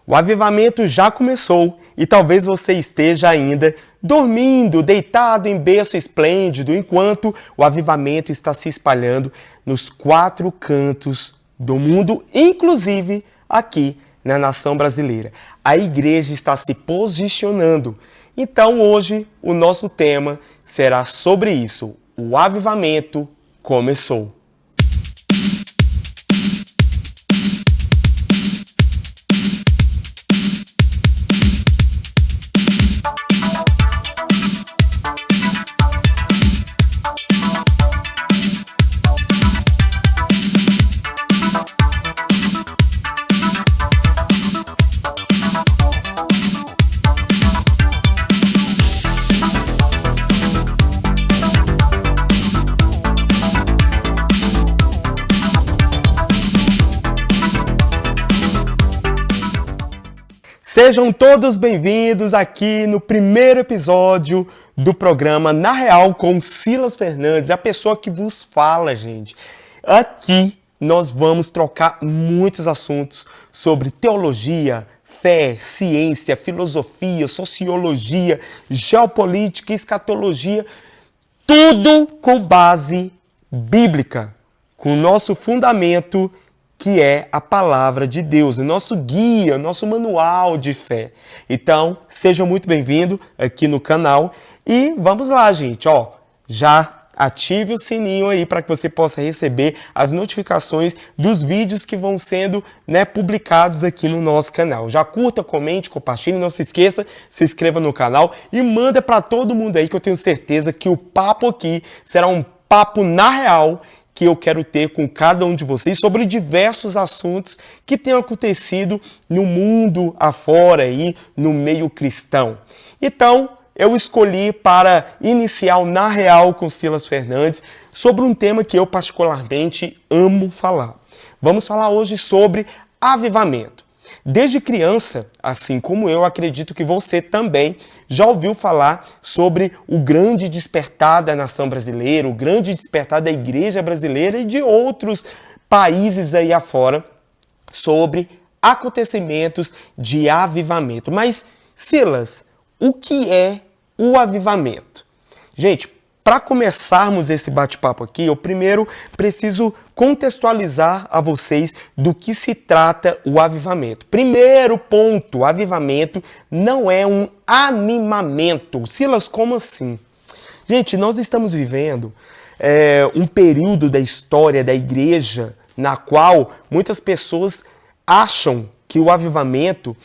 O avivamento já começou e talvez você esteja ainda dormindo, deitado em berço esplêndido, enquanto o avivamento está se espalhando nos 4 cantos do mundo, inclusive aqui na nação brasileira. A igreja está se posicionando. Então hoje o nosso tema será sobre isso. O avivamento começou. Sejam todos bem-vindos aqui no primeiro episódio do programa Na Real com Silas Fernandes, a pessoa que vos fala, gente. Aqui nós vamos trocar muitos assuntos sobre teologia, fé, ciência, filosofia, sociologia, geopolítica, escatologia, tudo com base bíblica, com o nosso fundamento que é a palavra de Deus, o nosso guia, o nosso manual de fé. Então, seja muito bem-vindo aqui no canal e vamos lá, gente, já ative o sininho aí para que você possa receber as notificações dos vídeos que vão sendo, publicados aqui no nosso canal. Já curta, comente, compartilhe, não se esqueça, se inscreva no canal e manda para todo mundo aí que eu tenho certeza que o papo aqui será um papo na real que eu quero ter com cada um de vocês sobre diversos assuntos que têm acontecido no mundo afora aí, no meio cristão. Então, eu escolhi para iniciar o Na Real com Silas Fernandes sobre um tema que eu particularmente amo falar. Vamos falar hoje sobre avivamento. Desde criança, assim como eu, acredito que você também já ouviu falar sobre o grande despertar da nação brasileira, o grande despertar da igreja brasileira e de outros países aí afora sobre acontecimentos de avivamento. Mas, Silas, o que é o avivamento? Gente, para começarmos esse bate-papo aqui, eu primeiro preciso contextualizar a vocês do que se trata o avivamento. Primeiro ponto, o avivamento não é um animamento. Silas, como assim? Gente, nós estamos vivendo um período da história da igreja na qual muitas pessoas acham que o avivamento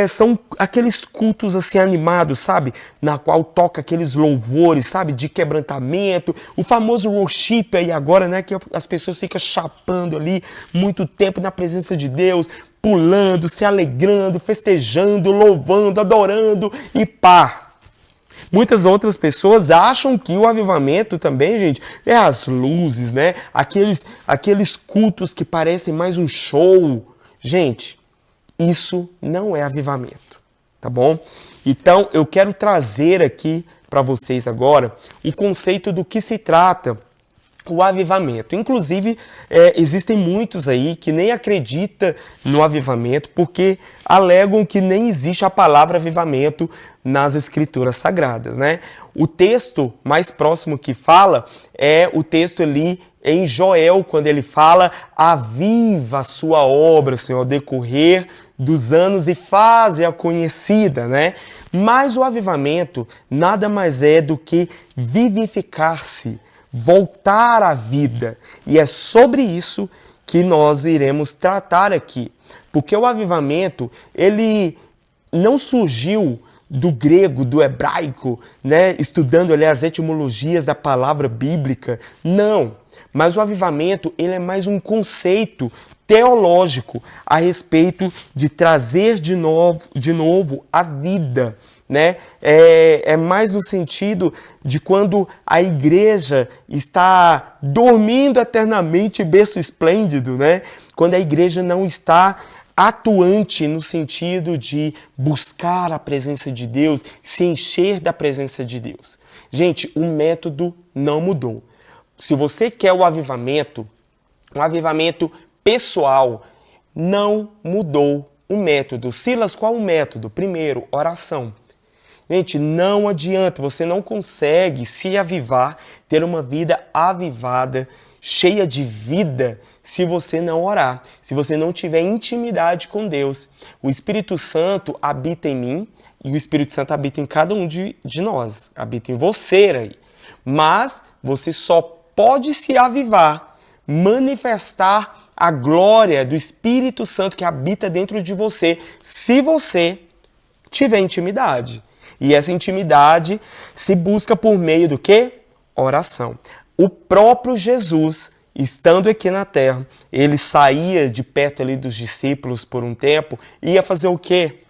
são aqueles cultos assim animados, sabe? Na qual toca aqueles louvores, sabe? De quebrantamento, o famoso worship aí agora, que as pessoas ficam chapando ali muito tempo na presença de Deus, pulando, se alegrando, festejando, louvando, adorando e pá. Muitas outras pessoas acham que o avivamento também, gente, é as luzes, Aqueles cultos que parecem mais um show. Gente, isso não é avivamento, tá bom? Então, eu quero trazer aqui para vocês agora o conceito do que se trata o avivamento. Inclusive, existem muitos aí que nem acreditam no avivamento porque alegam que nem existe a palavra avivamento nas escrituras sagradas, O texto mais próximo que fala é o texto ali em Joel, quando ele fala: aviva a sua obra, Senhor, ao decorrer dos anos e faze-a conhecida, Mas o avivamento nada mais é do que vivificar-se, voltar à vida. E é sobre isso que nós iremos tratar aqui. Porque o avivamento, ele não surgiu do grego, do hebraico, estudando ali as etimologias da palavra bíblica. Não. Mas o avivamento, ele é mais um conceito teológico a respeito de trazer de novo a vida, É mais no sentido de quando a igreja está dormindo eternamente em berço esplêndido, Quando a igreja não está atuante no sentido de buscar a presença de Deus, se encher da presença de Deus. Gente, o método não mudou. Se você quer o avivamento, um avivamento pessoal, não mudou o método. Silas, qual o método? Primeiro, oração. Gente, não adianta, você não consegue se avivar, ter uma vida avivada, cheia de vida, se você não orar, se você não tiver intimidade com Deus. O Espírito Santo habita em mim e o Espírito Santo habita em cada um de nós, habita em você aí. Mas você só pode se avivar, manifestar a glória do Espírito Santo que habita dentro de você, se você tiver intimidade. E essa intimidade se busca por meio do quê? Oração. O próprio Jesus, estando aqui na terra, ele saía de perto ali dos discípulos por um tempo, ia fazer o quê?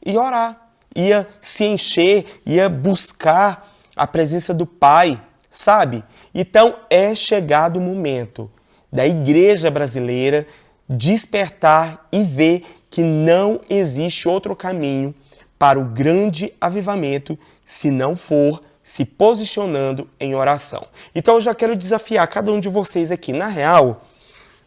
Ia orar, ia se encher, ia buscar a presença do Pai, sabe? Então é chegado o momento da igreja brasileira despertar e ver que não existe outro caminho para o grande avivamento se não for se posicionando em oração. Então eu já quero desafiar cada um de vocês aqui, na real,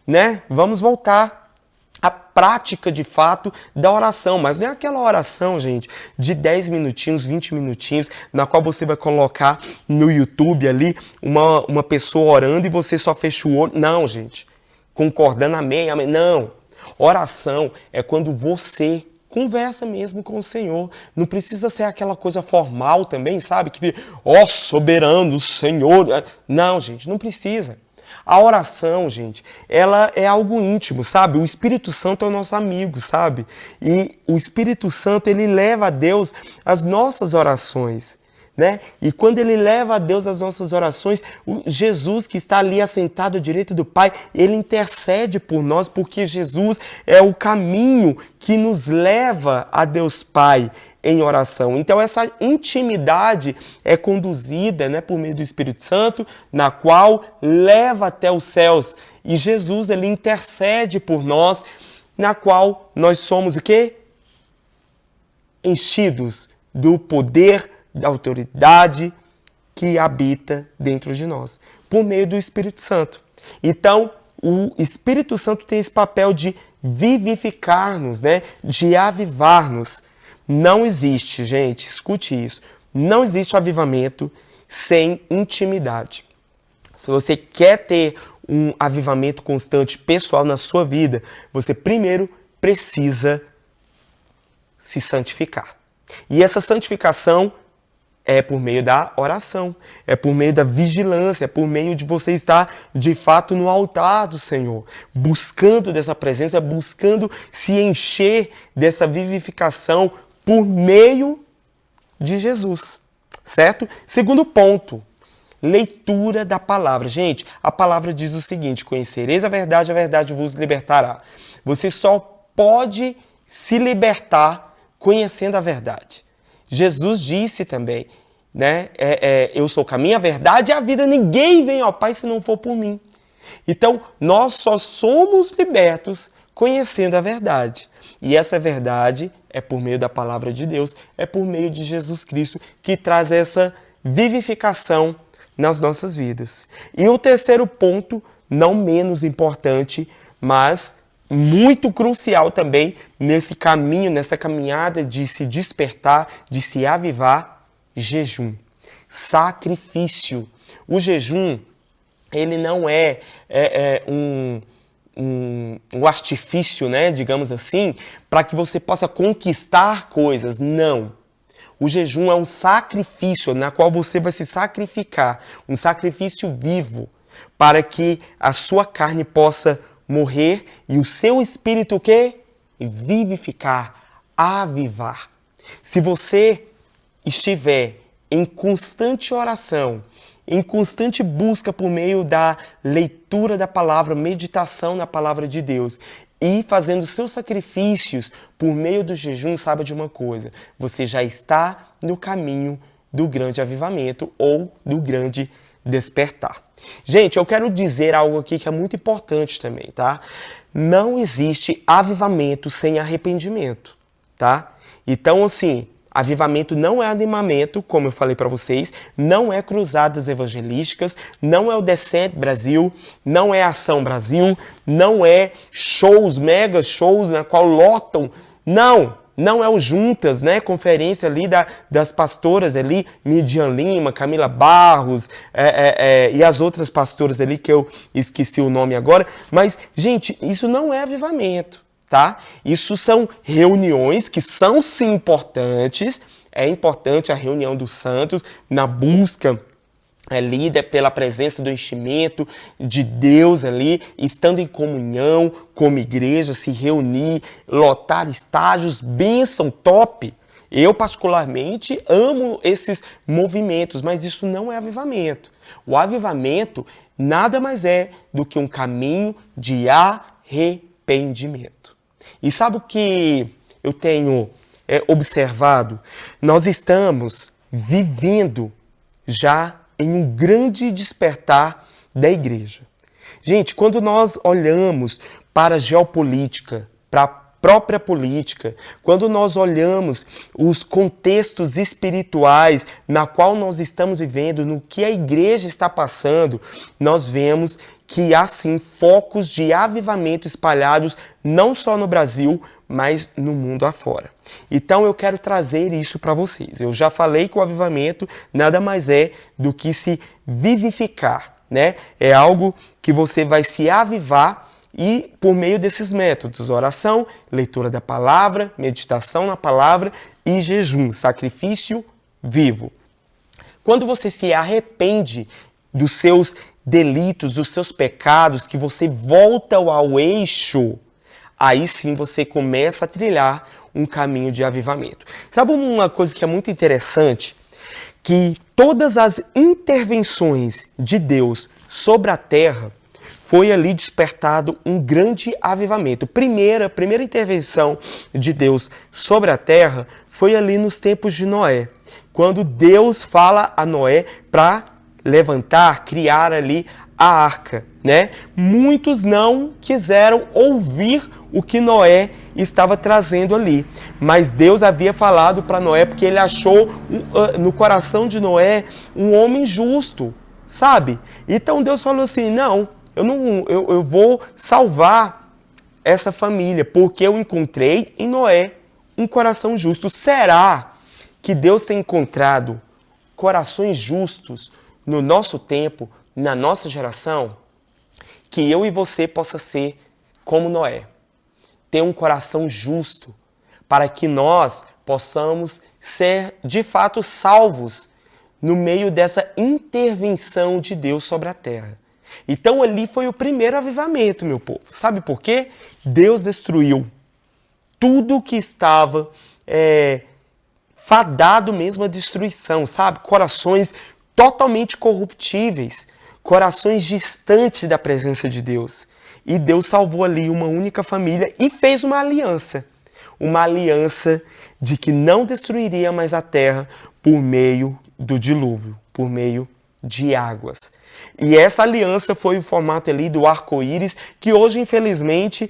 né? Vamos voltar à prática de fato da oração, mas não é aquela oração, gente, de 10 minutinhos, 20 minutinhos, na qual você vai colocar no YouTube ali uma pessoa orando e você só fecha o olho. Não, gente, concordando, amém, amém. Não, oração é quando você conversa mesmo com o Senhor. Não precisa ser aquela coisa formal também, sabe? Que, ó, soberano, Senhor. Não, gente, não precisa. A oração, gente, ela é algo íntimo, sabe? O Espírito Santo é o nosso amigo, sabe? E o Espírito Santo, ele leva a Deus as nossas orações, né? E quando ele leva a Deus as nossas orações, Jesus que está ali assentado à direita do Pai, ele intercede por nós, porque Jesus é o caminho que nos leva a Deus Pai em oração. Então essa intimidade é conduzida, né, por meio do Espírito Santo, na qual leva até os céus. E Jesus, ele intercede por nós, na qual nós somos o quê? Enchidos do poder, da autoridade que habita dentro de nós, por meio do Espírito Santo. Então, o Espírito Santo tem esse papel de vivificar-nos, né? De avivar-nos. Não existe, gente, escute isso, não existe avivamento sem intimidade. Se você quer ter um avivamento constante pessoal na sua vida, você primeiro precisa se santificar. E essa santificação é por meio da oração, é por meio da vigilância, é por meio de você estar de fato no altar do Senhor, buscando dessa presença, buscando se encher dessa vivificação por meio de Jesus, certo? Segundo ponto, leitura da palavra. Gente, a palavra diz o seguinte: conhecereis a verdade vos libertará. Você só pode se libertar conhecendo a verdade. Jesus disse também, né? Eu sou o caminho, a verdade e a vida. Ninguém vem ao Pai se não for por mim. Então, nós só somos libertos conhecendo a verdade. E essa verdade é por meio da palavra de Deus, é por meio de Jesus Cristo, que traz essa vivificação nas nossas vidas. E o terceiro ponto, não menos importante, mas muito crucial também nesse caminho, nessa caminhada de se despertar, de se avivar: jejum, sacrifício. O jejum, ele não é um artifício, né, digamos assim, para que você possa conquistar coisas. Não. O jejum é um sacrifício na qual você vai se sacrificar, um sacrifício vivo, para que a sua carne possa morrer e o seu espírito o quê? Vivificar, avivar. Se você estiver em constante oração, em constante busca por meio da leitura da palavra, meditação na palavra de Deus e fazendo seus sacrifícios por meio do jejum, saiba de uma coisa: você já está no caminho do grande avivamento ou do grande despertar. Gente, eu quero dizer algo aqui que é muito importante também, tá? Não existe avivamento sem arrependimento, tá? Então, assim, avivamento não é animamento, como eu falei para vocês, não é cruzadas evangelísticas, não é o Descent Brasil, não é Ação Brasil, não é shows, mega shows na qual lotam Não é o Juntas, né? Conferência ali das pastoras ali, Midian Lima, Camila Barros e as outras pastoras ali que eu esqueci o nome agora. Mas, gente, isso não é avivamento, tá? Isso são reuniões que são sim importantes. É importante a reunião dos santos na busca ali pela presença do enchimento de Deus ali, estando em comunhão como igreja, se reunir, lotar estágios, bênção, top. Eu particularmente amo esses movimentos, mas isso não é avivamento. O avivamento nada mais é do que um caminho de arrependimento. E sabe o que eu tenho observado? Nós estamos vivendo já em um grande despertar da igreja. Gente, quando nós olhamos para a geopolítica, para a própria política, quando nós olhamos os contextos espirituais na qual nós estamos vivendo, no que a igreja está passando, nós vemos que há sim focos de avivamento espalhados não só no Brasil, mas no mundo afora. Então eu quero trazer isso para vocês. Eu já falei que o avivamento nada mais é do que se vivificar, né? É algo que você vai se avivar e por meio desses métodos, oração, leitura da palavra, meditação na palavra e jejum, sacrifício vivo. Quando você se arrepende dos seus delitos, dos seus pecados, que você volta ao eixo, aí sim você começa a trilhar um caminho de avivamento. Sabe uma coisa que é muito interessante? Que todas as intervenções de Deus sobre a terra foi ali despertado um grande avivamento. Primeira intervenção de Deus sobre a terra foi ali nos tempos de Noé, quando Deus fala a Noé para levantar, criar ali a arca, né? Muitos não quiseram ouvir o que Noé estava trazendo ali, mas Deus havia falado para Noé porque ele achou no coração de Noé um homem justo, sabe? Então Deus falou assim: não, eu vou salvar essa família porque eu encontrei em Noé um coração justo. Será que Deus tem encontrado corações justos no nosso tempo, na nossa geração? Que eu e você possa ser como Noé, ter um coração justo, para que nós possamos ser de fato salvos no meio dessa intervenção de Deus sobre a terra. Então ali foi o primeiro avivamento, meu povo. Sabe por quê? Deus destruiu tudo que estava fadado mesmo à destruição, sabe? Corações totalmente corruptíveis, corações distantes da presença de Deus. E Deus salvou ali uma única família e fez uma aliança de que não destruiria mais a terra por meio do dilúvio, por meio de águas. E essa aliança foi o formato ali do arco-íris, que hoje, infelizmente,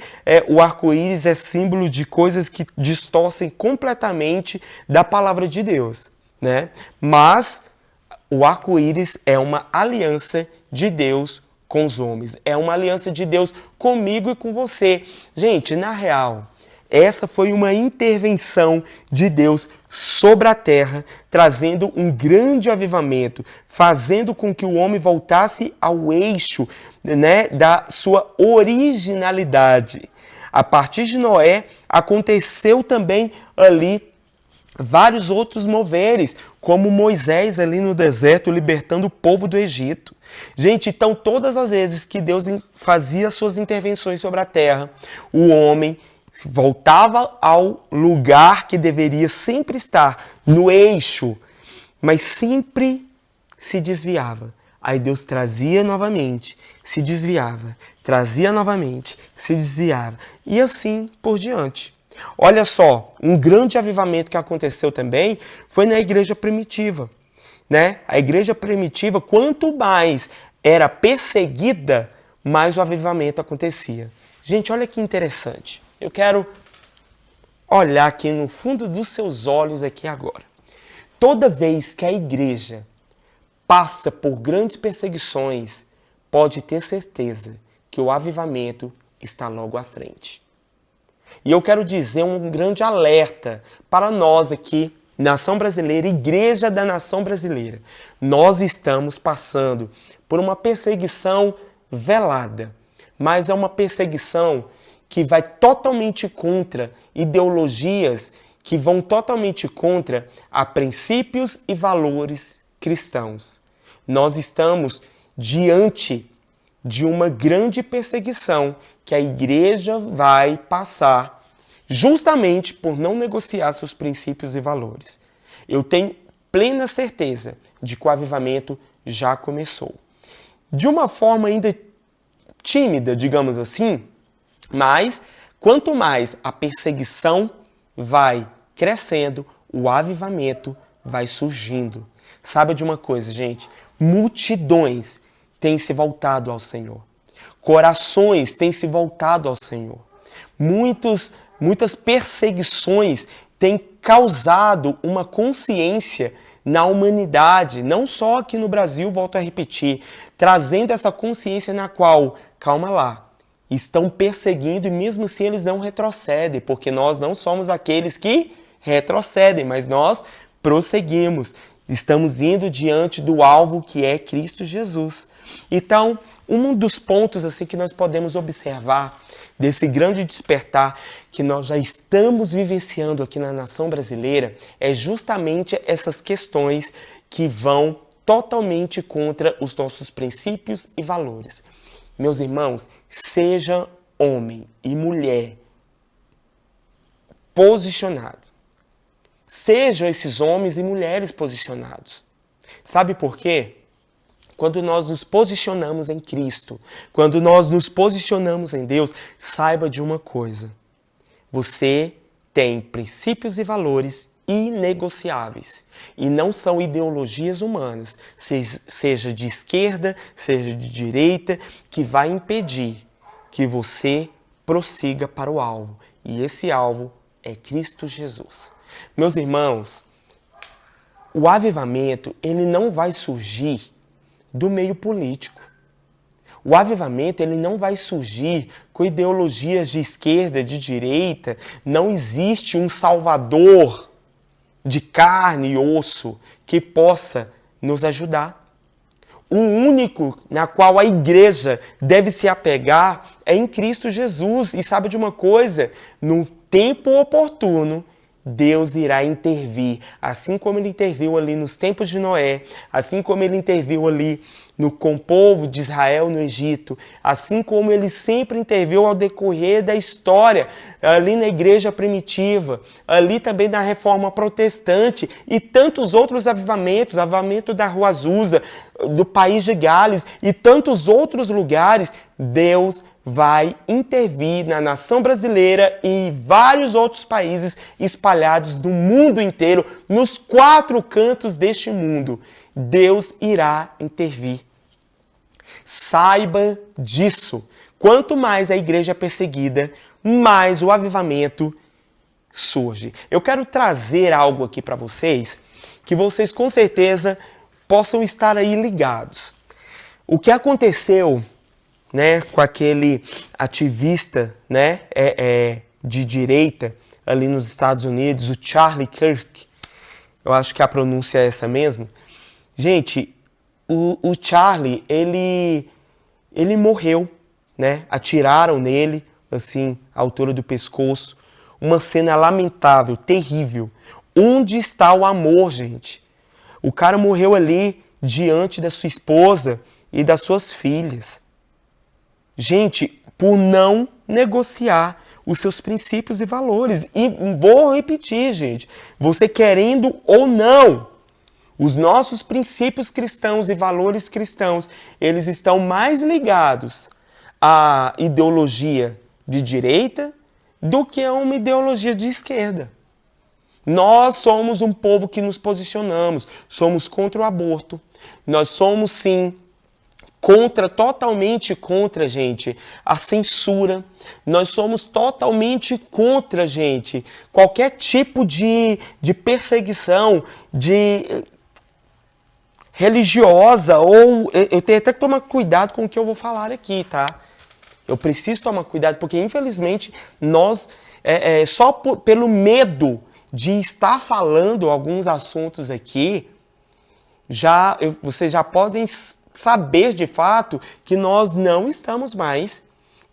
o arco-íris é símbolo de coisas que distorcem completamente da palavra de Deus, né? Mas o arco-íris é uma aliança de Deus com os homens. É uma aliança de Deus comigo e com você. Gente, na real, essa foi uma intervenção de Deus sobre a terra, trazendo um grande avivamento, fazendo com que o homem voltasse ao eixo, né, da sua originalidade. A partir de Noé, aconteceu também ali vários outros moveres, como Moisés ali no deserto, libertando o povo do Egito. Gente, então todas as vezes que Deus fazia suas intervenções sobre a terra, o homem voltava ao lugar que deveria sempre estar, no eixo, mas sempre se desviava. Aí Deus trazia novamente, se desviava, trazia novamente, se desviava, e assim por diante. Olha só, um grande avivamento que aconteceu também foi na igreja primitiva, né? A igreja primitiva, quanto mais era perseguida, mais o avivamento acontecia. Gente, olha que interessante. Eu quero olhar aqui no fundo dos seus olhos aqui agora. Toda vez que a igreja passa por grandes perseguições, pode ter certeza que o avivamento está logo à frente. E eu quero dizer um grande alerta para nós aqui, Nação Brasileira, Igreja da Nação Brasileira. Nós estamos passando por uma perseguição velada, mas é uma perseguição que vai totalmente contra ideologias, que vão totalmente contra a princípios e valores cristãos. Nós estamos diante de uma grande perseguição que a igreja vai passar justamente por não negociar seus princípios e valores. Eu tenho plena certeza de que o avivamento já começou. De uma forma ainda tímida, digamos assim, mas quanto mais a perseguição vai crescendo, o avivamento vai surgindo. Sabe de uma coisa, gente? Multidões têm se voltado ao Senhor. Corações têm se voltado ao Senhor. Muitas perseguições têm causado uma consciência na humanidade, não só aqui no Brasil, volto a repetir, trazendo essa consciência na qual, calma lá, estão perseguindo e mesmo assim eles não retrocedem, porque nós não somos aqueles que retrocedem, mas nós prosseguimos. Estamos indo diante do alvo que é Cristo Jesus. Então, um dos pontos assim que nós podemos observar desse grande despertar que nós já estamos vivenciando aqui na nação brasileira é justamente essas questões que vão totalmente contra os nossos princípios e valores. Meus irmãos, seja homem e mulher posicionado. Sejam esses homens e mulheres posicionados. Sabe por quê? Quando nós nos posicionamos em Cristo, quando nós nos posicionamos em Deus, saiba de uma coisa. Você tem princípios e valores inegociáveis. E não são ideologias humanas, seja de esquerda, seja de direita, que vai impedir que você prossiga para o alvo. E esse alvo é Cristo Jesus. Meus irmãos, o avivamento, ele não vai surgir do meio político. O avivamento, ele não vai surgir com ideologias de esquerda, de direita. Não existe um salvador de carne e osso que possa nos ajudar. O único na qual a igreja deve se apegar é em Cristo Jesus. E sabe de uma coisa? No tempo oportuno, Deus irá intervir, assim como ele interviu ali nos tempos de Noé, assim como ele interviu ali com o povo de Israel no Egito, assim como ele sempre interviu ao decorrer da história, ali na igreja primitiva, ali também na reforma protestante e tantos outros avivamentos, avivamento da Rua Azusa, do país de Gales e tantos outros lugares. Deus vai intervir na nação brasileira e em vários outros países espalhados no mundo inteiro, nos 4 cantos deste mundo. Deus irá intervir. Saiba disso. Quanto mais a igreja é perseguida, mais o avivamento surge. Eu quero trazer algo aqui para vocês, que vocês com certeza possam estar aí ligados. O que aconteceu, né, com aquele ativista, né, de direita ali nos Estados Unidos, o Charlie Kirk, eu acho que a pronúncia é essa mesmo. Gente, o Charlie, ele morreu, né, atiraram nele, assim, à altura do pescoço, uma cena lamentável, terrível. Onde está o amor, gente? O cara morreu ali diante da sua esposa e das suas filhas. Gente, por não negociar os seus princípios e valores. E vou repetir, gente, você querendo ou não, os nossos princípios cristãos e valores cristãos, eles estão mais ligados à ideologia de direita do que a uma ideologia de esquerda. Nós somos um povo que nos posicionamos, somos contra o aborto, nós somos sim totalmente contra, gente, a censura. Nós somos totalmente contra, gente, qualquer tipo de perseguição, religiosa, ou eu tenho até que tomar cuidado com o que eu vou falar aqui, tá? Eu preciso tomar cuidado, porque infelizmente nós só pelo medo de estar falando alguns assuntos aqui, vocês já podem saber de fato que nós não estamos mais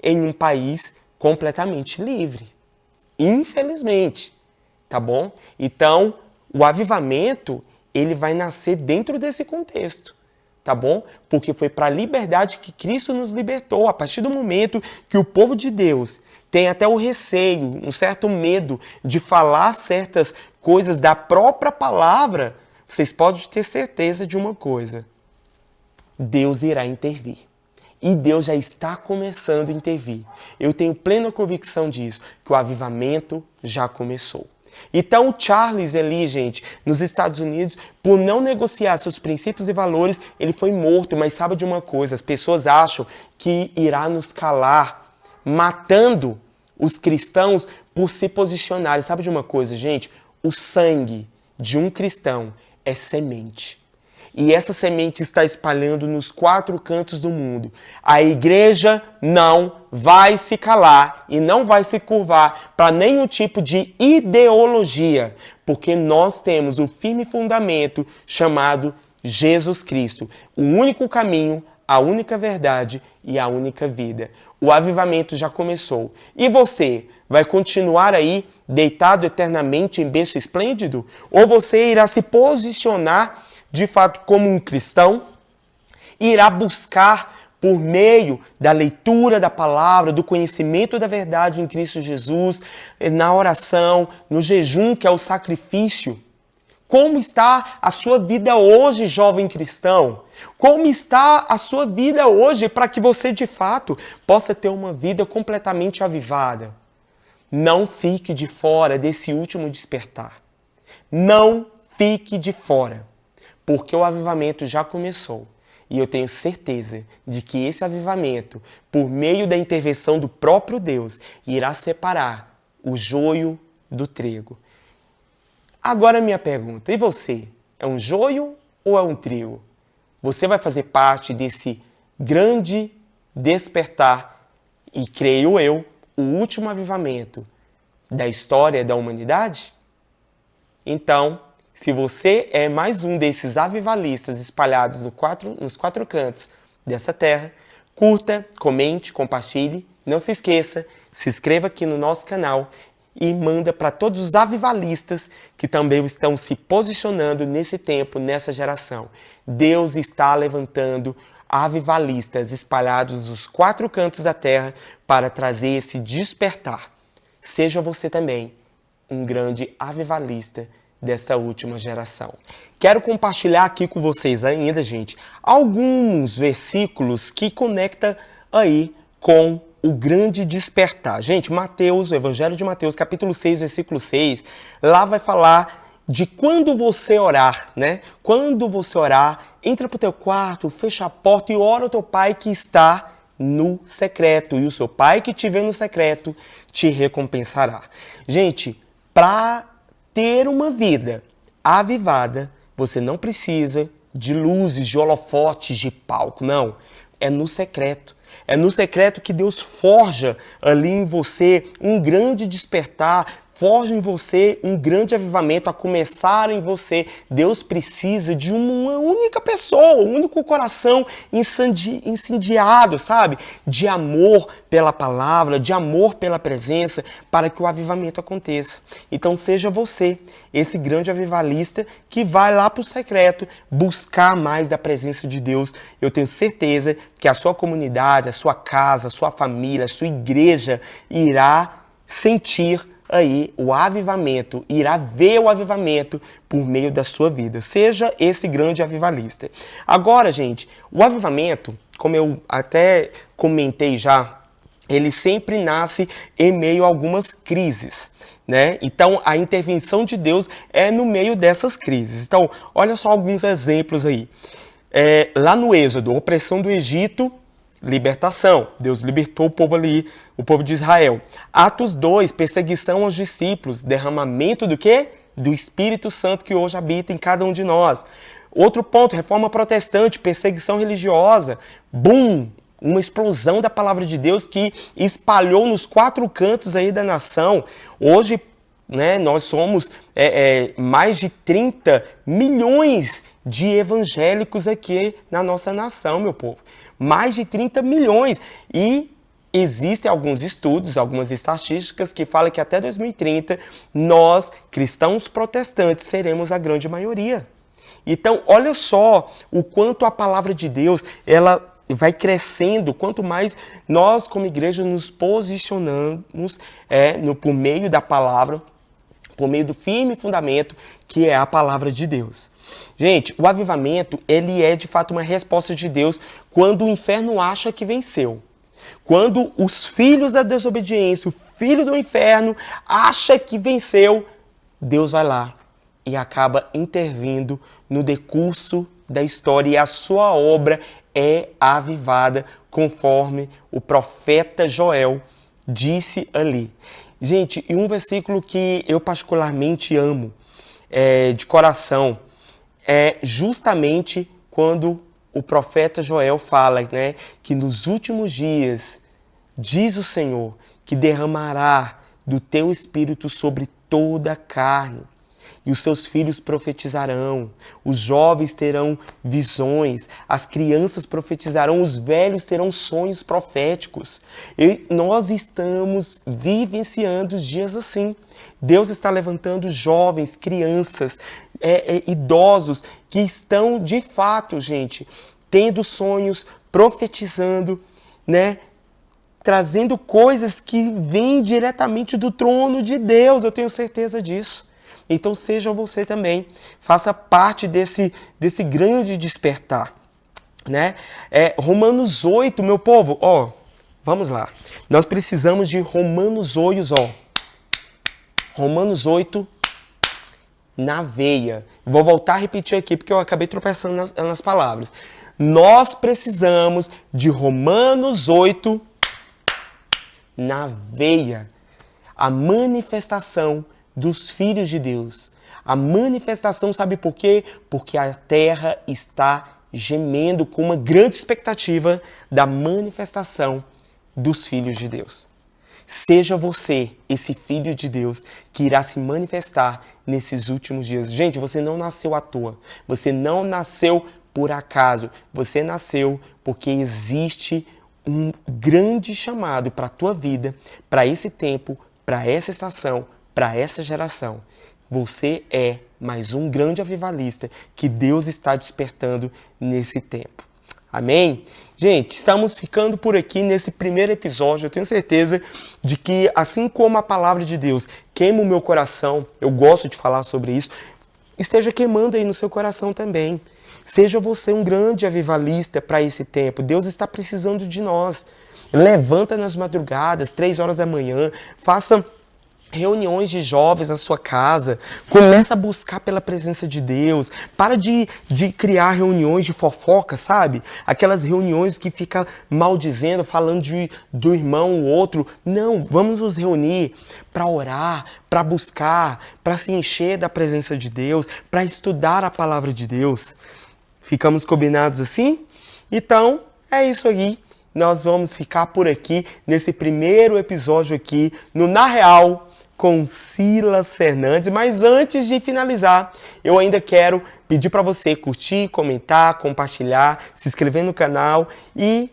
em um país completamente livre. Infelizmente, tá bom? Então, o avivamento, ele vai nascer dentro desse contexto, tá bom? Porque foi para a liberdade que Cristo nos libertou. A partir do momento que o povo de Deus tem até o receio, um certo medo de falar certas coisas da própria palavra, vocês podem ter certeza de uma coisa: Deus irá intervir. E Deus já está começando a intervir. Eu tenho plena convicção disso, que o avivamento já começou. Então, o Charles ali, gente, nos Estados Unidos, por não negociar seus princípios e valores, ele foi morto. Mas sabe de uma coisa? As pessoas acham que irá nos calar, matando os cristãos por se posicionarem. Sabe de uma coisa, gente? O sangue de um cristão é semente. E essa semente está espalhando nos 4 cantos do mundo. A igreja não vai se calar e não vai se curvar para nenhum tipo de ideologia, porque nós temos o firme fundamento chamado Jesus Cristo, o único caminho, a única verdade e a única vida. O avivamento já começou. E você vai continuar aí deitado eternamente em berço esplêndido? Ou você irá se posicionar de fato como um cristão, irá buscar por meio da leitura da palavra, do conhecimento da verdade em Cristo Jesus, na oração, no jejum, que é o sacrifício? Como está a sua vida hoje, jovem cristão? Como está a sua vida hoje para que você, de fato, possa ter uma vida completamente avivada? Não fique de fora desse último despertar. Não fique de fora, porque o avivamento já começou. E eu tenho certeza de que esse avivamento, por meio da intervenção do próprio Deus, irá separar o joio do trigo. Agora minha pergunta, e você? É um joio ou é um trigo? Você vai fazer parte desse grande despertar e, creio eu, o último avivamento da história da humanidade? Então, se você é mais um desses avivalistas espalhados nos 4 cantos dessa terra, curta, comente, compartilhe. Não se esqueça, se inscreva aqui no nosso canal e manda para todos os avivalistas que também estão se posicionando nesse tempo, nessa geração. Deus está levantando avivalistas espalhados nos 4 cantos da terra para trazer esse despertar. Seja você também um grande avivalista dessa última geração. Quero compartilhar aqui com vocês ainda, gente, alguns versículos que conectam aí com o grande despertar. Gente, Mateus, o Evangelho de Mateus, capítulo 6, versículo 6, lá vai falar de quando você orar, né? Quando você orar, entra pro teu quarto, fecha a porta e ora ao teu pai que está no secreto. E o seu pai que te vê no secreto te recompensará. Gente, para ter uma vida avivada, você não precisa de luzes, de holofotes, de palco, não. É no secreto. É no secreto que Deus forja ali em você um grande despertar, forja em você um grande avivamento a começar em você. Deus precisa de uma única pessoa, um único coração incendiado, sabe? De amor pela palavra, de amor pela presença, para que o avivamento aconteça. Então seja você esse grande avivalista que vai lá para o secreto buscar mais da presença de Deus. Eu tenho certeza que a sua comunidade, a sua casa, a sua família, a sua igreja irá sentir aí o avivamento, irá ver o avivamento por meio da sua vida. Seja esse grande avivalista. Agora, gente, o avivamento, como eu até comentei já, ele sempre nasce em meio a algumas crises, né? Então, a intervenção de Deus é no meio dessas crises. Então, olha só alguns exemplos aí. Lá no Êxodo, opressão do Egito, libertação. Deus libertou o povo ali, o povo de Israel. Atos 2, perseguição aos discípulos. Derramamento do quê? Do Espírito Santo que hoje habita em cada um de nós. Outro ponto, reforma protestante, perseguição religiosa. Boom! uma explosão da palavra de Deus que espalhou nos 4 cantos aí da nação. Hoje, né, nós somos mais de 30 milhões de evangélicos aqui na nossa nação, meu povo. Mais de 30 milhões. E existem alguns estudos, algumas estatísticas que falam que até 2030 nós, cristãos protestantes, seremos a grande maioria. Então, olha só o quanto a palavra de Deus, ela vai crescendo, quanto mais nós como igreja nos posicionamos por meio da palavra, por meio do firme fundamento que é a palavra de Deus. Gente, o avivamento, ele é de fato uma resposta de Deus quando o inferno acha que venceu. Quando os filhos da desobediência, o filho do inferno, acha que venceu, Deus vai lá e acaba intervindo no decurso da história e a sua obra é avivada, conforme o profeta Joel disse ali. Gente, e um versículo que eu particularmente amo de coração é justamente quando o profeta Joel fala, né, que nos últimos dias, diz o Senhor, que derramará do teu espírito sobre toda a carne. E os seus filhos profetizarão, os jovens terão visões, as crianças profetizarão, os velhos terão sonhos proféticos. E nós estamos vivenciando dias assim. Deus está levantando jovens, crianças, idosos que estão de fato, gente, tendo sonhos, profetizando, né? Trazendo coisas que vêm diretamente do trono de Deus, eu tenho certeza disso. Então seja você também, faça parte desse grande despertar, né? Romanos 8, meu povo, vamos lá. Nós precisamos de Romanos 8, Romanos 8 na veia. Vou voltar a repetir aqui porque eu acabei tropeçando nas palavras. Nós precisamos de Romanos 8 na veia. A manifestação dos filhos de Deus. A manifestação, sabe por quê? Porque a terra está gemendo com uma grande expectativa da manifestação dos filhos de Deus. Seja você esse filho de Deus que irá se manifestar nesses últimos dias. Gente, você não nasceu à toa. Você não nasceu por acaso. Você nasceu porque existe um grande chamado para a tua vida, para esse tempo, para essa estação, para essa geração. Você é mais um grande avivalista que Deus está despertando nesse tempo. Amém? Gente, estamos ficando por aqui nesse primeiro episódio. Eu tenho certeza de que, assim como a palavra de Deus queima o meu coração, eu gosto de falar sobre isso, esteja queimando aí no seu coração também. Seja você um grande avivalista para esse tempo. Deus está precisando de nós. Levanta nas madrugadas, 3 horas da manhã, faça reuniões de jovens na sua casa, começa a buscar pela presença de Deus, para de criar reuniões de fofoca, sabe? Aquelas reuniões que fica maldizendo, falando do irmão ou outro. Não, vamos nos reunir para orar, para buscar, para se encher da presença de Deus, para estudar a palavra de Deus. Ficamos combinados assim? Então, é isso aí. Nós vamos ficar por aqui nesse primeiro episódio aqui no Na Real com Silas Fernandes. Mas antes de finalizar, eu ainda quero pedir para você curtir, comentar, compartilhar, se inscrever no canal e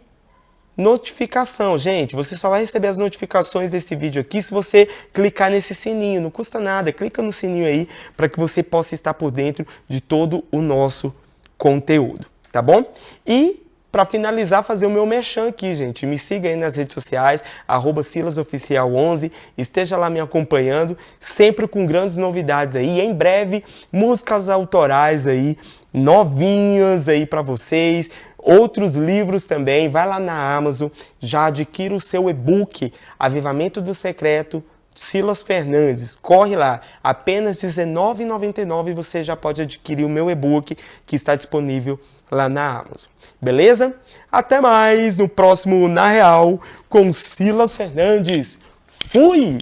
notificação. Gente, você só vai receber as notificações desse vídeo aqui se você clicar nesse sininho. Não custa nada, clica no sininho aí para que você possa estar por dentro de todo o nosso conteúdo, tá bom? E para finalizar, fazer o meu merchan aqui, gente. Me siga aí nas redes sociais, @silasoficial11. Esteja lá me acompanhando, sempre com grandes novidades aí. E em breve, músicas autorais aí, novinhas aí para vocês. Outros livros também. Vai lá na Amazon, já adquira o seu e-book, Avivamento do Secreto, Silas Fernandes. Corre lá, apenas R$19,99 você já pode adquirir o meu e-book que está disponível lá na Amazon. Beleza? Até mais no próximo Na Real com Silas Fernandes. Fui!